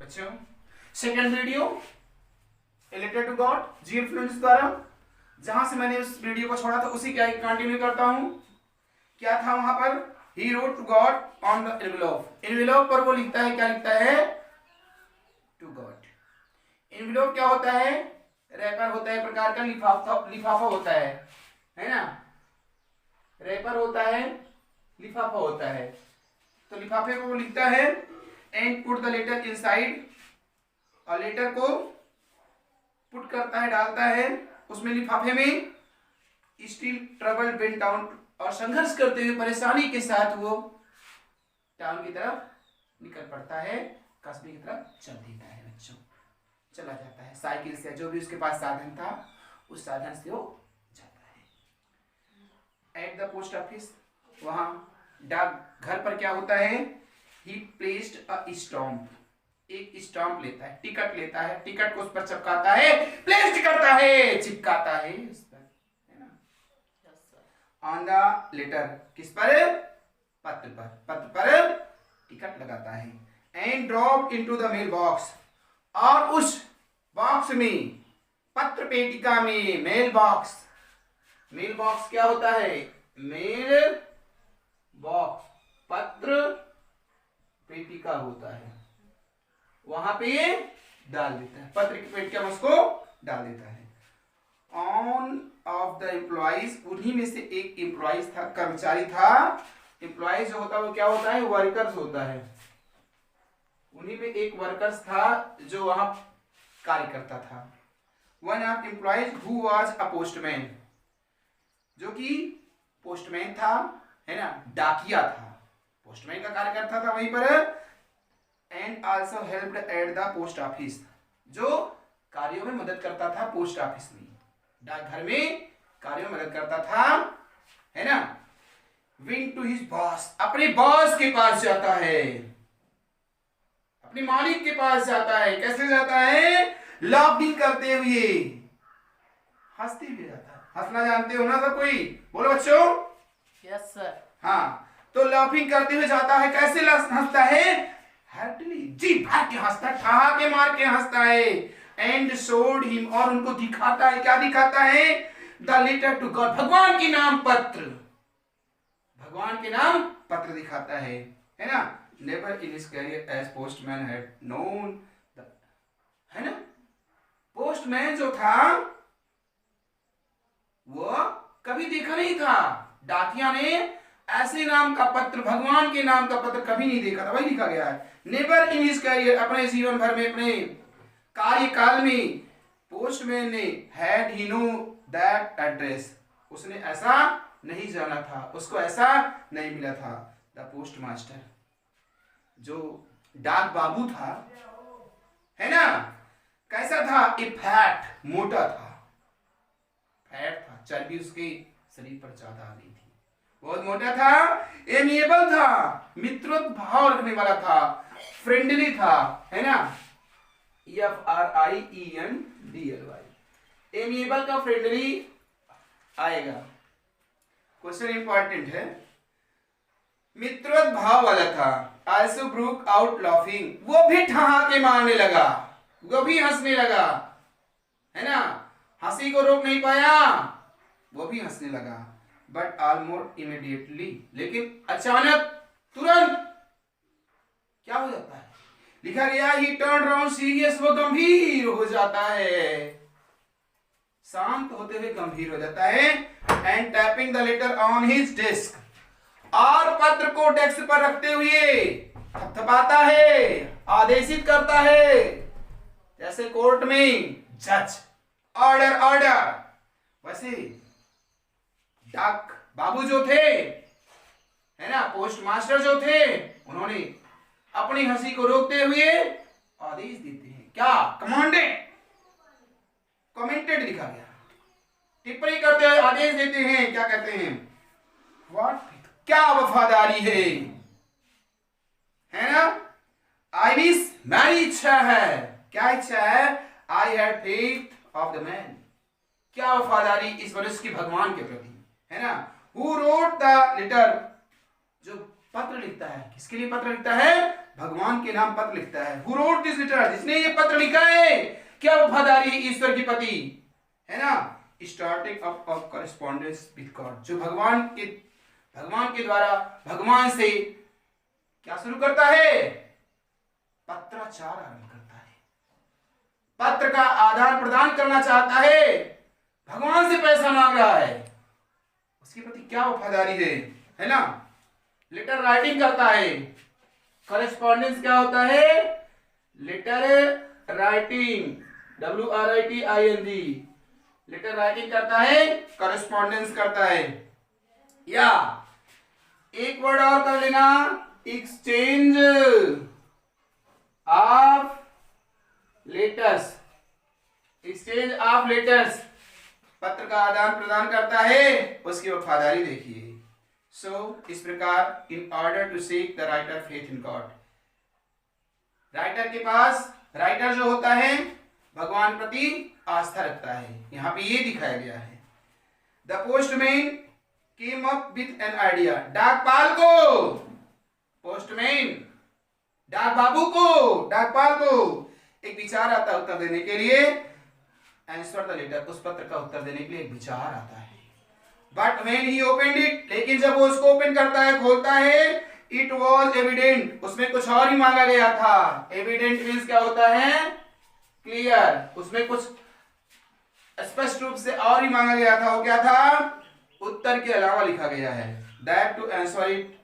बच्चों second video a letter to God G F. Fuentes द्वारा, जहां से मैंने उस वीडियो को छोड़ा था उसी का कंटिन्यू करता हूं। क्या था वहां पर? He wrote to God on the envelope. Envelope पर वो लिखता है, क्या लिखता है? To God. एनवेलप क्या होता है? रैपर होता है, प्रकार का लिफाफा होता है ना। रैपर होता है, लिफाफा होता है। तो लिफाफे को वो लिखता है and put the letter inside, और लेटर को पुट करता है, डालता है उसमें लिफाफे में। स्टिल ट्रबल वेंट डाउन, और संघर्ष करते हुए परेशानी के साथ वो टाउन की तरफ निकल पड़ता है, कस्बे की तरफ चल देता है बच्चों, चला जाता है साइकिल से, जो भी उसके पास साधन था उस साधन से वो जाता है। एट द पोस्ट ऑफिस, वहां डाक घर पर क्या होता है? ही प्लेस्ड अ स्टैम्प, एक स्टैम्प लेता है, टिकट लेता है, टिकट को उस पर चिपकाता है, प्लेस्ड करता है, चिपकाता है उस पर, है ना। ऑन द लेटर, किस पर? पत्र पर, पत्र पर टिकट लगाता है। And drop into the mail box, और उस बॉक्स में, पत्र पेटिका में, मेल बॉक्स, मेल बॉक्स क्या होता है? मेल बॉक्स पत्र पेटिका होता है, वहां पे ये डाल देता है, पत्र की पेटिका में उसको डाल देता है। ऑन ऑफ द एम्प्लॉइज, उन्हीं में से एक एम्प्लॉइज था, कर्मचारी था। एम्प्लॉइज जो होता है वो क्या होता है? वर्कर्स होता है। उन्हीं में एक वर्कर्स था जो वहां कार्य करता था। One of employees who was a postman, जो कि पोस्टमैन था, है ना, डाकिया था, पोस्टमैन का कार्य करता था वहीं पर। And also helped at the post office, जो कार्यों में मदद करता था पोस्ट ऑफिस में, डाकघर में कार्यों में मदद करता था, है ना। विंग टू हिज बॉस, अपने बॉस के पास जाता है, अपने मालिक के पास जाता है। कैसे जाता है? लाफिंग करते हुए, हंसते हुए जाता है। हंसना जानते हो ना सब कोई? बोलो बच्चों। Yes sir. हाँ, तो लाफिंग करते हुए जाता है। कैसे हंसता है? हार्टली, जी भर के हंसता है, ठहाके मार के हंसता है। एंड शोड हिम, और उनको दिखाता है, क्या दिखाता है? द लेटर टू गॉड, भगवान के नाम पत्र, भगवान के नाम पत्र दिखाता है ना। Never in his career as postman had known, है ना। पोस्टमैन जो था वो कभी देखा नहीं था, डाकिया ने ऐसे नाम का पत्र, भगवान के नाम का पत्र कभी नहीं देखा था, वही लिखा गया है। नेवर इन हिज करियर, अपने जीवन भर में, अपने कार्यकाल में, पोस्टमैन ने had he know that address, उसने ऐसा नहीं जाना था, उसको ऐसा नहीं मिला था। द पोस्ट मास्टर, जो डाक बाबू था, है ना, कैसा था? ए फैट, मोटा था, फैट था, चर्बी उसके शरीर पर ज्यादा आ गई थी, बहुत मोटा था। एमिएबल था, मित्रवत भाव रखने वाला था, फ्रेंडली था, है ना। FRIENDLY, एमिएबल का फ्रेंडली आएगा। क्वेश्चन इंपॉर्टेंट है। मित्रवत भाव वाला था। आल्सो ब्रोक आउट लाफिंग, वो भी ठहाके मारने लगा, वो भी हंसने लगा, है ना। हंसी को रोक नहीं पाया, वो भी हंसने लगा। बट ऑलमोस्ट इमीडिएटली, लेकिन अचानक, तुरंत क्या हो जाता है? लिखा गया ही टर्न अराउंड सीरियस, वो गंभीर हो जाता है, शांत होते हुए गंभीर हो जाता है। And tapping the later on his desk, और पत्र को डेस्क पर रखते हुए थपथपाता है, आदेशित करता है, जैसे कोर्ट में जज ऑर्डर ऑर्डर, वैसे डाक बाबू जो थे, है ना, पोस्ट मास्टर जो थे, उन्होंने अपनी हंसी को रोकते हुए आदेश देते हैं। क्या? कमांडेड, कमेंटेड लिखा गया, टिप्पणी करते हुए आदेश देते हैं। क्या कहते हैं? व्हाट, क्या वफादारी है ना। आई विश, मेरी इच्छा है, क्या इच्छा है? I had faith of the man, क्या वफादारी इस मनुष्य की भगवान के प्रति, है ना। हु रोट द लेटर, जो पत्र लिखता है। किसके लिए पत्र लिखता है? भगवान के नाम पत्र लिखता है। हु रोट दिस लेटर, जिसने ये पत्र लिखा है, क्या वफादारी है ईश्वर की प्रति, है ना। Starting up of correspondence with God, जो भगवान के द्वारा भगवान से क्या शुरू करता है? पत्राचार आरंभ करता है, पत्र का आदान प्रदान करना चाहता है, भगवान से पैसा मांग रहा है, उसके प्रति क्या वफादारी है ना। लेटर राइटिंग करता है। कॉरेस्पॉन्डेंस क्या होता है? Letter writing, WRITING, letter writing करता है, कॉरेस्पॉन्डेंस करता है। या एक वर्ड और कर लेना, exchange of letters, exchange of letters, पत्र का आदान प्रदान करता है, उसकी वफादारी देखिए। सो इस प्रकार in order to seek the writer faith in God, writer के पास, राइटर जो होता है भगवान प्रति आस्था रखता है। यहां पे ये दिखाया गया है। The postman came up with an idea, डाकपाल को, पोस्टमैन डाक बाबू को, डाकपाल को एक विचार आता है उत्तर देने के लिए। आंसर द लेटर, उस पत्र का उत्तर देने के लिए एक विचार आता है। But when he opened it, लेकिन जब वो उसको ओपन करता है, खोलता है, इट वॉज एविडेंट, उसमें कुछ और ही मांगा गया था। एविडेंट मीन्स क्या होता है? क्लियर, उसमें कुछ स्पष्ट रूप से और ही मांगा गया था। वो क्या था? उत्तर के अलावा लिखा गया है। दैट टू आंसर इट,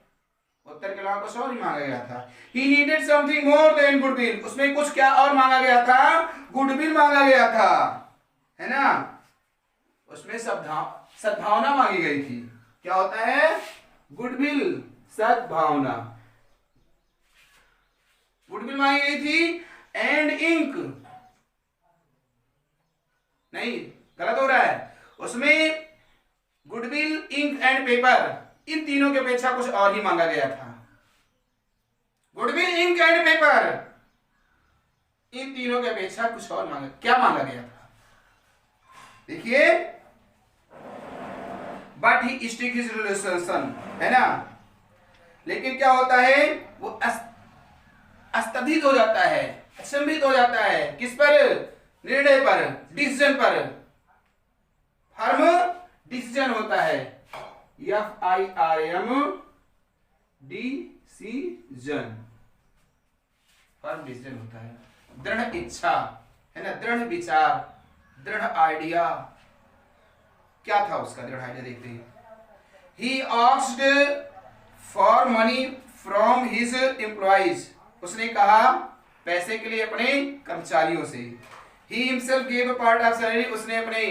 उत्तर के अलावा कुछ और ही मांगा गया था। He needed something more than goodwill, उसमें कुछ क्या और मांगा गया था? गुडविल मांगा गया था, है ना। उसमें सद्भावना मांगी गई थी। क्या होता है? गुडविल, सद्भावना, गुडविल मांगी गई थी। एंड इंक, नहीं गलत हो रहा है, उसमें गुडविल, इंक एंड पेपर, इन तीनों की अपेक्षा कुछ और ही मांगा गया था। गुडविल, इंक एंड पेपर, इन तीनों की अपेक्षा कुछ और मांगा, क्या मांगा गया था? देखिए, but he stick his relation, है ना। लेकिन क्या होता है? वो अस्तभित हो जाता है, अचंभित हो जाता है। किस पर? निर्णय पर, डिसीजन पर। फर्म डिसीजन होता है, FIRM, डिसीजन, फर्म डिसीजन होता है। दृढ़ इच्छा, है ना, दृढ़ विचार, दृढ़ आइडिया। क्या था उसका दृढ़ आइडिया? देखते हैं। He asked for money from his employees, उसने कहा पैसे के लिए अपने कर्मचारियों से। He himself gave a part of salary, उसने अपने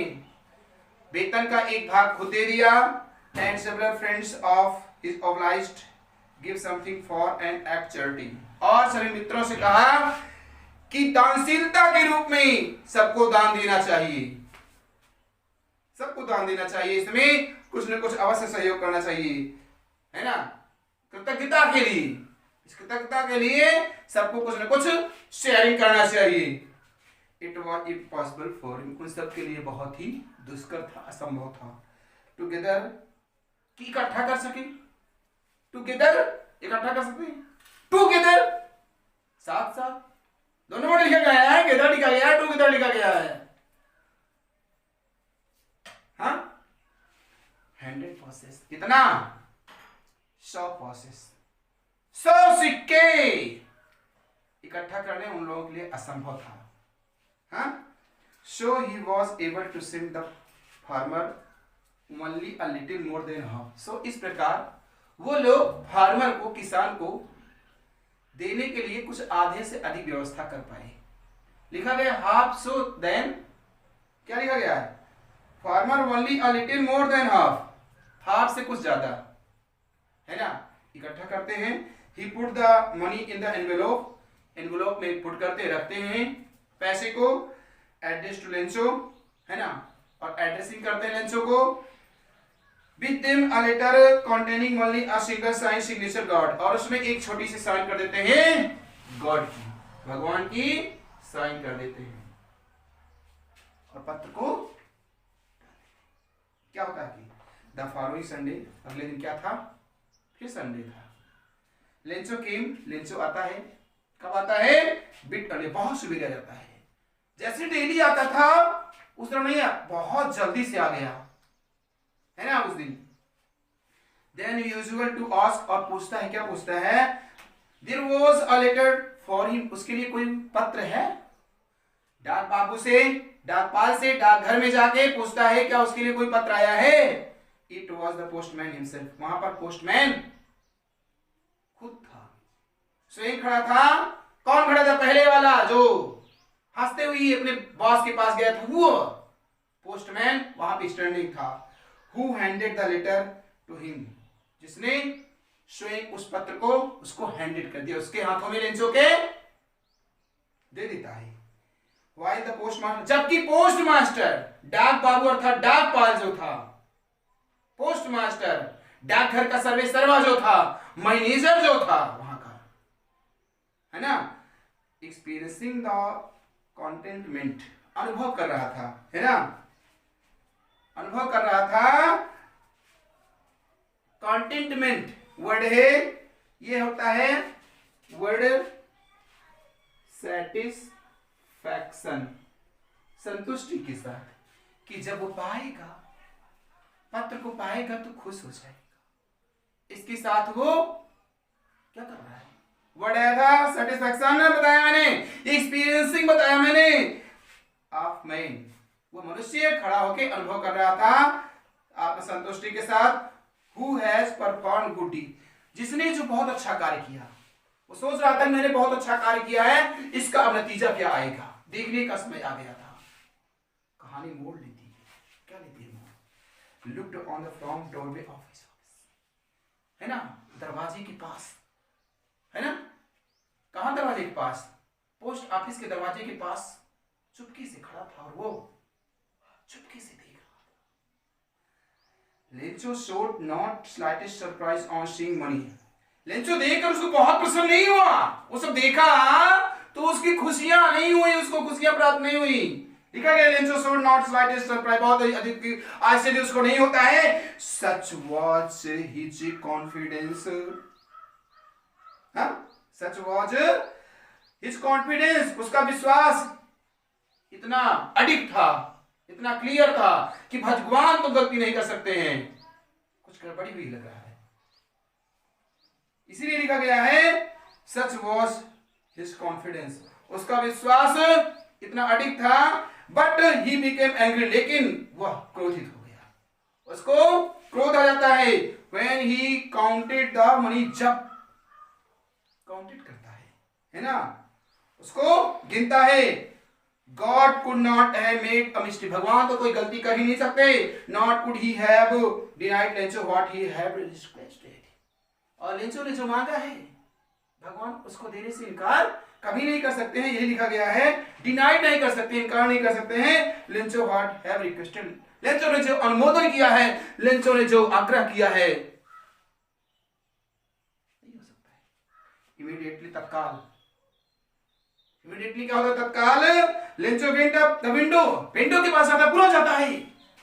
वेतन का एक भाग खुद दे दिया। And several friends of his obliged give something for an act charity, और सभी मित्रों से कहा कि दानशीलता के रूप में सबको दान देना चाहिए, सबको दान देना चाहिए, इसमें कुछ न कुछ अवश्य सहयोग करना चाहिए, है ना, कृतज्ञता के लिए। इस कृतज्ञता के लिए सबको कुछ न कुछ शेयरिंग करना चाहिए। It was impossible for him, उन सब के लिए बहुत ही दुष्कर था, असंभव था। टुगेदर, कि इकट्ठा कर सके, टुगेदर इकट्ठा कर सकते, टुगेदर साथ साथ, दोनों वर्ड लिखा गया है, गेदर लिखा गया है, टुगेदर लिखा गया है। हाँ, 100 पॉसेस, कितना? 100 पॉसेस, 100 सिक्के इकट्ठा करने उन लोगों के लिए असंभव था। हाँ, so he was able to send the farmer only a little more than half. So इस प्रकार वो लोग फार्मर को, किसान को देने के लिए कुछ आधे से अधिक व्यवस्था कर पाए। लिखा गया हाफ, सो देन क्या लिखा गया है? Farmer only a little more than half, half से कुछ ज्यादा, है ना, इकट्ठा करते हैं। He put the money in the envelope, envelope में पुट करते, रखते हैं पैसे को। एड्रेस टू लेंचो, है ना, और एड्रेसिंग करते हैं लेंचो को। With them a letter containing only a single sign signature God, और उसमें एक छोटी सी साइन कर देते हैं गॉड की, भगवान की साइन कर देते हैं। और पत्र को क्या होता है कि द फॉलोइंग संडे, अगले दिन क्या था? फिर संडे था, लेंचो केम, लेंचो आता है, कब आता है? बिट अर्ली, बहुत सुबह जाता है। जैसे डेली आता था उस तरह नहीं, बहुत जल्दी से आ गया है ना उस दिन। देन यूजुअल टू आस्क, और पूछता है, क्या पूछता है? There was a letter for him, उसके लिए कोई पत्र है? डाक बाबू से, डाकपाल से डाकघर में जाके पूछता है क्या उसके लिए कोई पत्र आया है? It was the postman himself, वहां पर पोस्टमैन खुद था, स्वयं खड़ा था। कौन खड़ा था? पहले वाला जो हंसते हुए अपने बॉस के पास गया था, वो पोस्टमैन वहां पे स्टैंडिंग था। Who handed the letter to him, जिसने स्वयं उस पत्र को उसको हैंडेड कर दिया, उसके हाथों में लेंचो के दे देता है। While the postmaster, जबकि पोस्ट मास्टर, डाक बाबू अर्थात डाकपाल जो था, पोस्ट मास्टर डाकघर का सर्वे सर्वा जो था, मैनेजर जो था वहां का, है ना, एक्सपीरियंसिंग द कॉन्टेंटमेंट, अनुभव कर रहा था, है ना, अनुभव कर रहा था। कॉन्टेंटमेंट वर्ड है, ये होता है वर्ड सेटिस्फैक्शन, संतुष्टि के साथ, कि जब वो पाएगा, पत्र को पाएगा तो खुश हो जाएगा। इसके साथ वो क्या कर रहा है? वर्ड आया था सेटिस्फैक्शन बताया मैंने, एक्सपीरियंसिंग बताया मैंने, ऑफ मैन, वो मनुष्य खड़ा होकर अनुभव कर रहा था आत्मसंतुष्टि के साथ। Who has perform good deed, जिसने जो बहुत अच्छा कार्य किया, वो सोच रहा था मैंने बहुत अच्छा कार्य किया है, इसका अब नतीजा क्या आएगा, देखने का समय आ गया था। कहानी मोड़ लेती है, क्या लेती है मोड़? Looked on the front doorway of his office, है ना, दरवाजे के पास, है ना, कहां दरवाजे के पास? पोस्ट ऑफिस के दरवाजे के पास चुपके से खड़ा था और वो चुपके से देख रहा था। Lencho showed not slightest surprise on seeing money, Lencho देखकर उसको बहुत प्रसन्न नहीं हुआ, वो सब देखा तो उसकी खुशियां नहीं हुई, उसको खुशियां प्राप्त नहीं हुई। लिखा गया Lencho showed not slightest surprise, बहुत अधिक आश्चर्य उसको नहीं होता है। Such was his confidence, such was his confidence, उसका विश्वास इतना अडिग था, इतना क्लियर था कि भगवान तो गलती नहीं कर सकते हैं, कुछ गड़बड़ी भी लग रहा है। इसीलिए लिखा गया है सच वाज हिज कॉन्फिडेंस, उसका विश्वास इतना अडिग था। बट ही बिकेम एंग्री, लेकिन वह क्रोधित हो गया, उसको क्रोध आ जाता है। When he counted the money, जब काउंटेड करता है ना, उसको गिनता है। God could not have made a mistake, भगवान तो कोई गलती कर ही नहीं सकते। Not could he have denied Lencho what he have requested, और लेंचो ने जो मांगा है भगवान उसको देने से इनकार कभी नहीं कर सकते हैं। यही लिखा गया है, डिनाइड नहीं कर सकते, इनकार नहीं कर सकते हैं। Lencho what have requested, Lencho ने जो अनुमोदन किया है, लेंचो ने जो आग्रह किया है, नहीं हो सकता है। इमीडिएटली, तत्काल, इमीडिएटली क्या होता है? तत्काल Lencho went up the window, window के पास आता, तुरंत जाता है,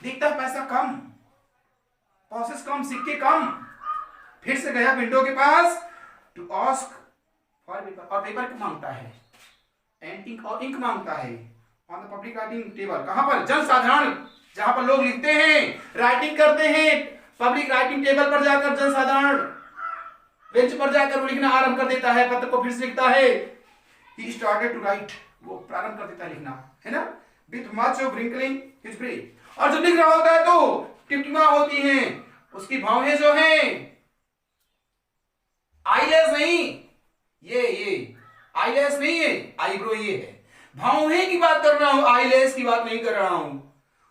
देखता है पैसा कम, प्रोसेस कम, सिक्के कम, फिर से गया विंडो के पास टू आस्क फॉर पेपर, और पेपर मांगता है, एंड इंक, और इंक मांगता है on the public writing table. कहां पर? जनसाधारण, जहां पर लोग लिखते हैं, राइटिंग करते हैं, पब्लिक राइटिंग टेबल पर जाकर, जनसाधारण बेंच पर जाकर वो लिखना आरंभ कर देता है, पत्र को फिर से लिखता है। He started to write, वो प्रारंभ कर देता है लिखना, है ना, with much of wrinkling his brow, और जब लिख रहा होता है तो टिमटिमा होती हैं उसकी भावें जो हैं, आईलैश नहीं, ये आईलैश नहीं है, आईब्रो ये है, भावें की बात कर रहा हूं, आईलैश की बात नहीं कर रहा हूं।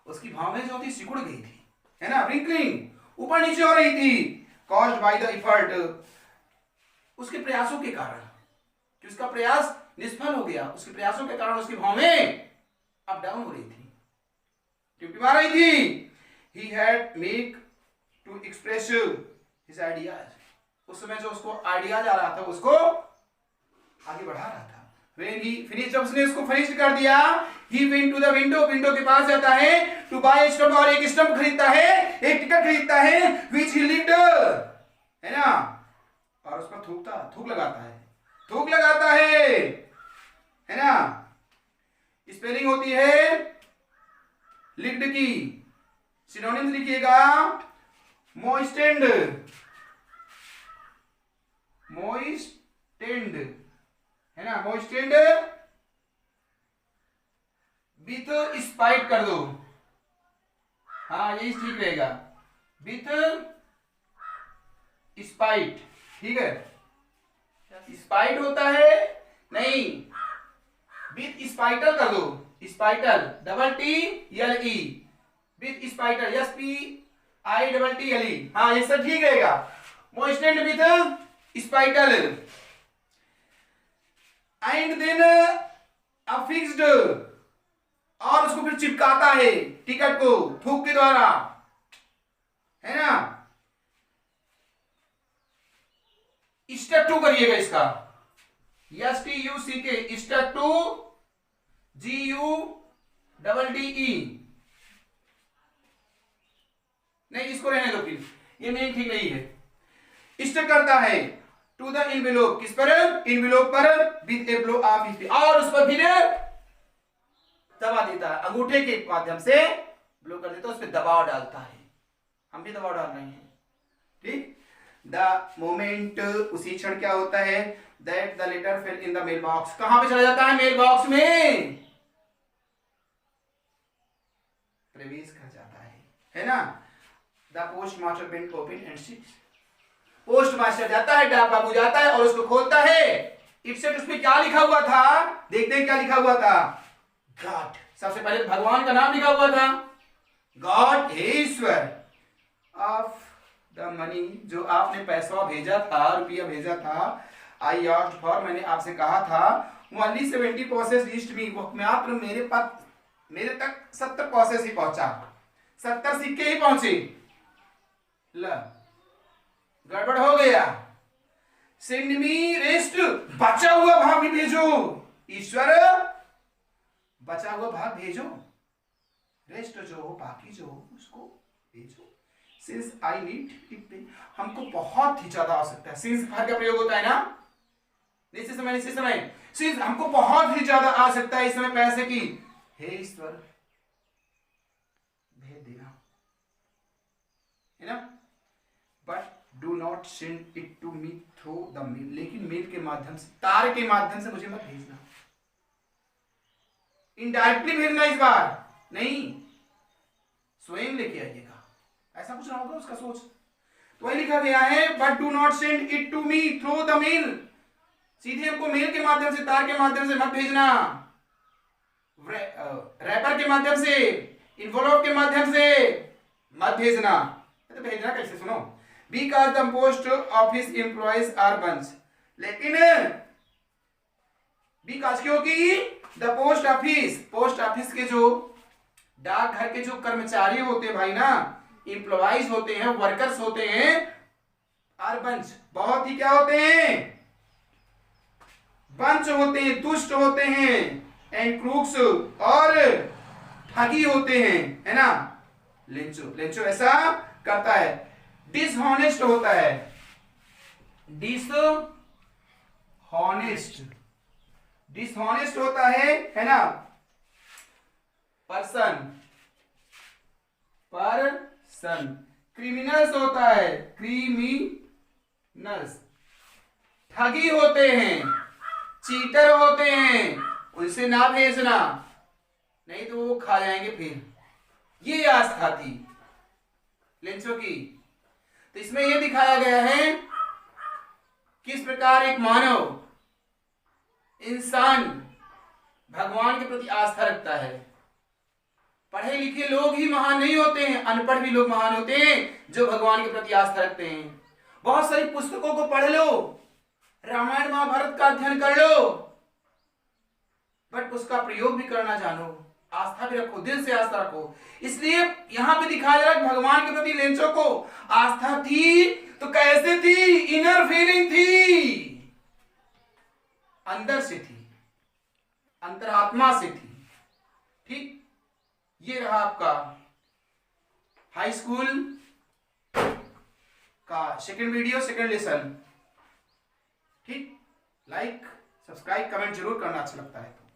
उसकी भावें जो थी सिकुड़ गई थी, है ना, wrinkling ऊपर नीचे हो रही थी, caused by the effort, उसके प्रयासों के कारण, कि उसका प्रयास निष्फल हो गया, उसके प्रयासों के कारण उसकी भावें अप डाउन हो रही थी, टिमटिमा रही थी। He had make to express his ideas, उस समय जो उसको आइडियाज आ रहा था उसको आगे बढ़ा रहा था। When he finished, जब उसने उसको फिनिश कर दिया, he went to the window, window के पास जाता है, to buy a stamp, और एक स्टंप खरीदता है, एक टिकट खरीदता है, which he lived, है ना, और उस पर थूक लगाता है ना। स्पेलिंग होती है लिक्ड की। सिनोनिम्स लिखिएगा, मोइस्टेंड है ना, मोइस्टेंड विथ स्पाइट कर दो, हाँ यही ठीक रहेगा, विथ स्पाइट, ठीक है। स्पाइट होता है नहीं, विथ स्पाइटल कर दो, spittle double T L E, with spittle S P I double T L E, हाँ ये सब ठीक रहेगा। Moistened with spittle and then affixed, और उसको फिर चिपकाता है टिकट को थूक के द्वारा, है ना। स्टेप 2 करिएगा इसका, एस टी यू सी के, स्टेप 2 जी यू डबल डी ई, नहीं इसको रहने दो प्लीज, ये नहीं ठीक नहीं है। स्टेप करता है टू द इनवेलोप, किस पर, इनवेलोप पर, विद ए ब्लो ऑफ, और उस पर फिर दबा देता है, अंगूठे के माध्यम से ब्लो कर देता है, उस पर दबाव डालता है। हम भी दबाव डाल रहे हैं, ठीक। द मोमेंट, उसी क्षण क्या होता है, that the letter fell in the mail box, कहां पे चला जाता है, मेल बॉक्स में प्रवेश कर जाता है ना। The post master bent open and seats, post master जाता है, डाक बाबू जाता है और उसको खोलता है। इट सेट, उसमें क्या लिखा हुआ था, देखते हैं क्या लिखा हुआ था। गॉड, सबसे पहले भगवान का नाम लिखा हुआ था, God Ishwar of the money, जो आपने पैसा भेजा था, रुपया भेजा था, आई आस्क्ड फॉर, मैंने आपसे कहा था, ओनली 70 प्रोसेस रीच्ड मी, मात्र मेरे तक 70 प्रोसेस ही पहुंचा, 70 सिक्के ही पहुंचे, ल गड़बड़ हो गया। सेंड मी रेस्ट, बचा हुआ भाग भी भेजो, ईश्वर बचा हुआ भाग भेजो, रेस्ट जो बाकी जो उसको भेजो। सिंस आई नीड इट, हमको बहुत ही ज्यादा आवश्यकता है, सिंस भाग का प्रयोग होता है ना, निश्चित समय, सिंस हमको बहुत ही ज्यादा आवश्यकता है इस समय पैसे की, हे ईश्वर भेज देना, है ना। But do not send it to me through the mail, लेकिन मेल के माध्यम से, तार के माध्यम से मुझे मत भेजना, इनडायरेक्टली भेजना, इस बार नहीं, स्वयं लेके आइएगा, ऐसा कुछ ना होगा उसका सोच। तो वही लिखा गया है, but do not send it to me through the mail, सीधे हमको मेल के माध्यम से, तार के माध्यम से मत भेजना, रैपर के माध्यम से, इन्वॉल्व के माध्यम से मत भेजना। तो भेजना कैसे, सुनो, because the post office employees are bunch, लेकिन बिकॉज क्योंकि द पोस्ट ऑफिस के जो डाकघर के जो कर्मचारी होते हैं भाई ना, एम्प्लॉइज होते हैं, वर्कर्स होते हैं, आर बंच, बहुत ही क्या होते हैं, बंच होते हैं, दुष्ट होते हैं, एंड क्रूक्स, और ठगी होते हैं, है ना। लेंचो ऐसा करता है, डिसहॉनेस्ट होता है, डिसहॉनेस्ट होता है ना। पर्सन, क्रिमिनल्स होता है, क्रिमिनल्स, ठगी होते हैं, चीटर होते हैं, उनसे ना भेजना, नहीं तो वो खा जाएंगे फिर। ये आस्था थी लेंचो की। तो इसमें यह दिखाया गया है किस प्रकार एक मानव इंसान भगवान के प्रति आस्था रखता है। पढ़े लिखे लोग ही महान नहीं होते हैं, अनपढ़ भी लोग महान होते हैं जो भगवान के प्रति आस्था रखते हैं। बहुत सारी पुस्तकों को पढ़ लो, रामायण महाभारत का अध्ययन कर लो, बट उसका प्रयोग भी करना जानो, आस्था भी रखो, दिल से आस्था रखो। इसलिए यहां पे दिखाया जा रहा है भगवान के प्रति लेंचो को आस्था थी, तो कैसे थी, इनर फीलिंग थी, अंदर से थी, अंतरात्मा से थी। ठीक, ये रहा आपका हाई स्कूल का second video, second lesson. Like subscribe comment जरूर करना अच्छा लगता है तो।